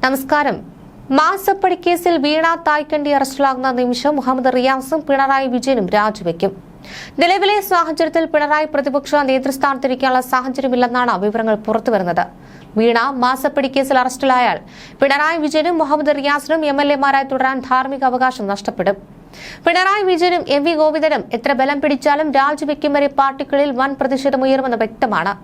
നമസ്കാരം. മാസപ്പടി കേസിൽ വീണ തായ്ക്കണ്ടി അറസ്റ്റിലാകുന്ന നിമിഷം മുഹമ്മദ് റിയാസും പിണറായി വിജയനും രാജിവെക്കും. നിലവിലെ സാഹചര്യത്തിൽ പിണറായി പ്രതിപക്ഷ നേതൃസ്ഥാനത്തിരിക്കാനുള്ള സാഹചര്യമില്ലെന്നാണ് വിവരങ്ങൾ പുറത്തുവരുന്നത്. വീണ മാസപ്പടി കേസിൽ അറസ്റ്റിലായാൽ പിണറായി വിജയനും മുഹമ്മദ് റിയാസിനും MLA-മാരായി തുടരാൻ ധാർമ്മിക അവകാശം നഷ്ടപ്പെടും. പിണറായി വിജയനും MV ഗോവിന്ദനും എത്ര ബലം പിടിച്ചാലും രാജിവെക്കും വരെ പാർട്ടികളിൽ വൻ പ്രതിഷേധമുയരുമെന്ന് വ്യക്തമാണ്.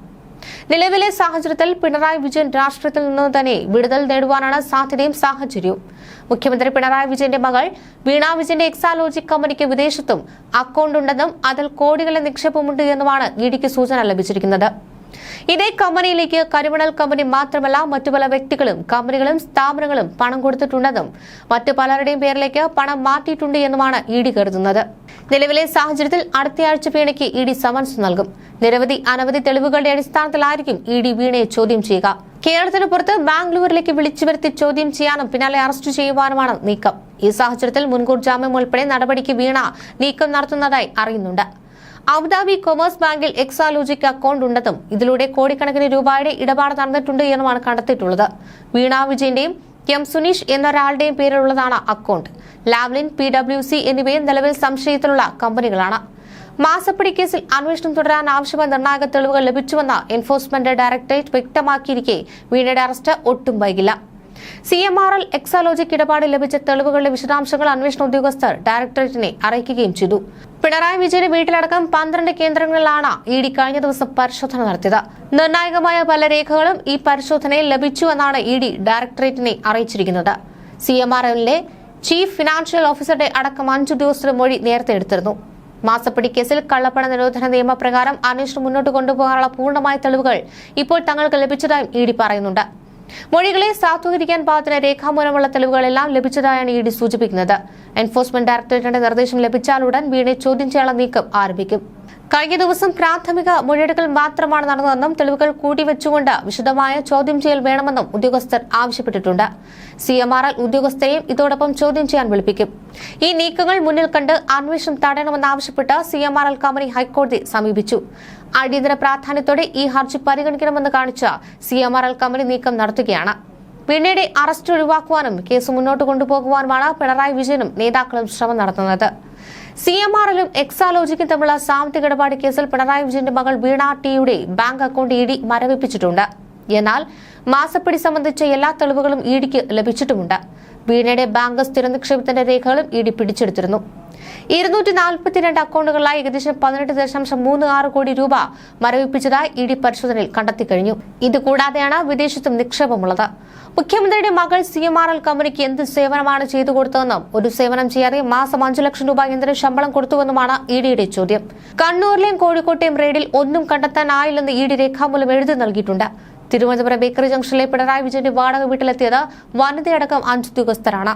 നിലവിലെ സാഹചര്യത്തിൽ പിണറായി വിജയൻ രാഷ്ട്രീയത്തിൽ നിന്ന് തന്നെ വിടുതൽ നേടുവാനാണ് സാധ്യതയും സാഹചര്യവും. മുഖ്യമന്ത്രി പിണറായി വിജയന്റെ മകൾ വീണ വിജയന്റെ എക്സാലോജി കമ്പനിക്ക് വിദേശത്തും അക്കൗണ്ട് ഉണ്ടെന്നും അതിൽ കോടികളുടെ നിക്ഷേപമുണ്ട് എന്നുമാണ് ഇഡിക്ക് സൂചന ലഭിച്ചിരിക്കുന്നത്. ഇതേ കമ്പനിയിലേക്ക് കരിമണൽ കമ്പനി മാത്രമല്ല മറ്റു പല വ്യക്തികളും കമ്പനികളും സ്ഥാപനങ്ങളും പണം കൊടുത്തിട്ടുണ്ടെന്നും മറ്റു പലരുടെയും പേരിലേക്ക് പണം മാറ്റിയിട്ടുണ്ട് എന്നുമാണ് ഇഡി കരുതുന്നത്. നിലവിലെ സാഹചര്യത്തിൽ അടുത്തയാഴ്ച വീണയ്ക്ക് ഇഡി സമൻസ് നൽകും. അനവധി തെളിവുകളുടെ അടിസ്ഥാനത്തിലായിരിക്കും ഇഡി വീണയെ ചോദ്യം ചെയ്യുക. കേരളത്തിന് പുറത്ത് ബാംഗ്ലൂരിലേക്ക് വിളിച്ചു വരുത്തി ചോദ്യം ചെയ്യാനും പിന്നാലെ അറസ്റ്റ് ചെയ്യുവാനുമാണ് നീക്കം. ഈ സാഹചര്യത്തിൽ മുൻകൂർ ജാമ്യം ഉൾപ്പെടെ നടപടിക്ക് വീണ നീക്കം നടത്തുന്നതായി അറിയുന്നുണ്ട്. അബുദാബി കൊമേഴ്സ് ബാങ്കിൽ എക്സാലോജിക്ക് അക്കൗണ്ട് ഉണ്ടെന്നും ഇതിലൂടെ കോടിക്കണക്കിന് രൂപയുടെ ഇടപാട് നടന്നിട്ടുണ്ട് എന്നുമാണ് കണ്ടെത്തിയിട്ടുള്ളത്. വീണ വിജയന്റെയും M. സുനീഷ് എന്നൊരാളുടെയും പേരിലുള്ളതാണ് അക്കൗണ്ട്. ലാവ്ലിൻ, PWC എന്നിവയും നിലവിൽ സംശയത്തിലുള്ള കമ്പനികളാണ്. മാസപ്പടി കേസിൽ അന്വേഷണം തുടരാൻ ആവശ്യമായ നിർണായക തെളിവുകൾ ലഭിച്ചുവെന്ന് എൻഫോഴ്സ്മെന്റ് ഡയറക്ടറേറ്റ് വ്യക്തമാക്കിയിരിക്കെ വീണയുടെ അറസ്റ്റ് ഒട്ടും വൈകില്ല. CMRL എക്സാലോജിക് ഇടപാടിൽ ലഭിച്ച തെളിവുകളുടെ വിശദാംശങ്ങൾ അന്വേഷണ ഉദ്യോഗസ്ഥർ ഡയറക്ടറേറ്റിനെ അറിയിക്കുകയും ചെയ്തു. പിണറായി വിജയന്റെ വീട്ടിലടക്കം 12 കേന്ദ്രങ്ങളിലാണ് ഇഡി കഴിഞ്ഞ ദിവസം പരിശോധന നടത്തിയത്. നിർണായകമായ പല രേഖകളും ഈ പരിശോധനയിൽ ലഭിച്ചുവെന്നാണ് ഇഡി ഡയറക്ടറേറ്റിനെ അറിയിച്ചിരിക്കുന്നത്. CMRLന്റെ ചീഫ് ഫിനാൻഷ്യൽ ഓഫീസറുടെ അടക്കം 5 ഉദ്യോഗസ്ഥരുടെ മൊഴി നേരത്തെ എടുത്തിരുന്നു. മാസപ്പടി കേസിൽ കള്ളപ്പണ നിരോധന നിയമപ്രകാരം അന്വേഷണം മുന്നോട്ട് കൊണ്ടുപോകാനുള്ള പൂർണ്ണമായ തെളിവുകൾ ഇപ്പോൾ തങ്ങൾക്ക് ലഭിച്ചതായും ഇഡി പറയുന്നുണ്ട്. മൊഴികളെ സാധൂകരിക്കാൻ പാകത്തിന് രേഖാമൂലമുള്ള തെളിവുകളെല്ലാം ലഭിച്ചതായാണ് ഇഡി സൂചിപ്പിക്കുന്നത്. എൻഫോഴ്സ്മെന്റ് ഡയറക്ടറേറ്റിന്റെ നിർദ്ദേശം ലഭിച്ചാലുടൻ വീണയെ ചോദ്യം ചെയ്യാനുള്ള നീക്കം ആരംഭിക്കും. കഴിഞ്ഞ ദിവസം പ്രാഥമിക മൊഴിയെടുക്കൽ മാത്രമാണ് നടന്നതെന്നും തെളിവുകൾ കൂട്ടിവെച്ചുകൊണ്ട് വിശദമായ ചോദ്യം ചെയ്യൽ വേണമെന്നും ഉദ്യോഗസ്ഥർ ആവശ്യപ്പെട്ടിട്ടുണ്ട്. CMRL ഉദ്യോഗസ്ഥരെയും ഇതോടൊപ്പം ചോദ്യം ചെയ്യാൻ വിളിപ്പിക്കും. ഈ നീക്കങ്ങൾ മുന്നിൽ കണ്ട് അന്വേഷണം തടയണമെന്നാവശ്യപ്പെട്ട് CMRL കമ്പനി ഹൈക്കോടതിയെ സമീപിച്ചു. അടിയന്തര പ്രാധാന്യത്തോടെ ഈ ഹർജി പരിഗണിക്കണമെന്ന് കാണിച്ച CMRL കമ്പനി നീക്കം നടത്തുകയാണ്. വീണയുടെ അറസ്റ്റ് ഒഴിവാക്കുവാനും കേസ് മുന്നോട്ട് കൊണ്ടുപോകുവാനുമാണ് പിണറായി വിജയനും നേതാക്കളും ശ്രമം നടത്തുന്നത്. CMRLും എക്സാലോജിക്കും തമ്മിലുള്ള സാമ്പത്തിക ഇടപാട് കേസിൽ പിണറായി വിജയന്റെ മകൾ വീണ ടിയുടെ ബാങ്ക് അക്കൗണ്ട് ഇഡി മരവിപ്പിച്ചിട്ടുണ്ട്. എന്നാൽ മാസപ്പടി സംബന്ധിച്ച എല്ലാ തെളിവുകളും ഇഡിക്ക് ലഭിച്ചിട്ടുമുണ്ട്. വീണയുടെ ബാങ്ക് സ്ഥിര നിക്ഷേപത്തിന്റെ രേഖകളും ഇഡി പിടിച്ചെടുത്തിരുന്നു. 242 അക്കൗണ്ടുകളിലായി ഏകദേശം 18.36 കോടി രൂപ മരവിപ്പിച്ചതായി ഇഡി പരിശോധനയിൽ കണ്ടെത്തി കഴിഞ്ഞു. ഇതുകൂടാതെയാണ് വിദേശത്തും നിക്ഷേപമുള്ളത്. മുഖ്യമന്ത്രിയുടെ മകൾ CMRL കമ്പനിക്ക് എന്ത് സേവനമാണ് ചെയ്തു കൊടുത്തതെന്നും ഒരു സേവനം ചെയ്യാതെ മാസം 5 ലക്ഷം രൂപ എന്തിനു ശമ്പളം കൊടുത്തുവെന്നുമാണ് ഇഡിയുടെ ചോദ്യം. കണ്ണൂരിലെയും കോഴിക്കോട്ടെയും റെയ്ഡിൽ ഒന്നും കണ്ടെത്താനായില്ലെന്ന് ഇഡി രേഖാമൂലം എഴുതി നൽകിയിട്ടുണ്ട്. തിരുവനന്തപുരം ബേക്കറി ജംഗ്ഷനിലെ പിണറായി വിജയന്റെ വാടക വീട്ടിലെത്തിയത് വനിതയടക്കം 5 ഉദ്യോഗസ്ഥരാണ്.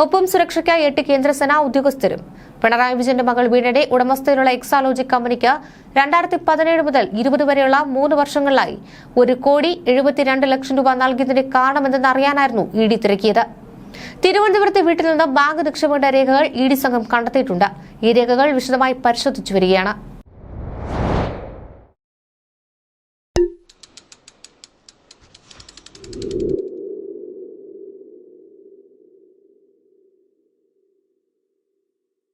ഒപ്പം സുരക്ഷയ്ക്കായി 8 കേന്ദ്രസേനാ ഉദ്യോഗസ്ഥരും. പിണറായി വിജയന്റെ മകൾ വീണയുടെ ഉടമസ്ഥതയിലുള്ള എക്സാലോജിക് കമ്പനിക്ക് 2017 മുതൽ 20 വരെയുള്ള 3 വർഷങ്ങളിലായി 1,72 ലക്ഷം രൂപ നൽകിയതിന്റെ കാരണമെന്തെന്ന് അറിയാനായിരുന്നു ഇഡി തിരക്കിയത്. തിരുവനന്തപുരത്തെ വീട്ടിൽ നിന്ന് ബാങ്ക് നിക്ഷേപങ്ങളുടെ രേഖകൾ ഇഡി സംഘം കണ്ടെത്തിയിട്ടുണ്ട്. ഈ രേഖകൾ വിശദമായി പരിശോധിച്ചു വരികയാണ്.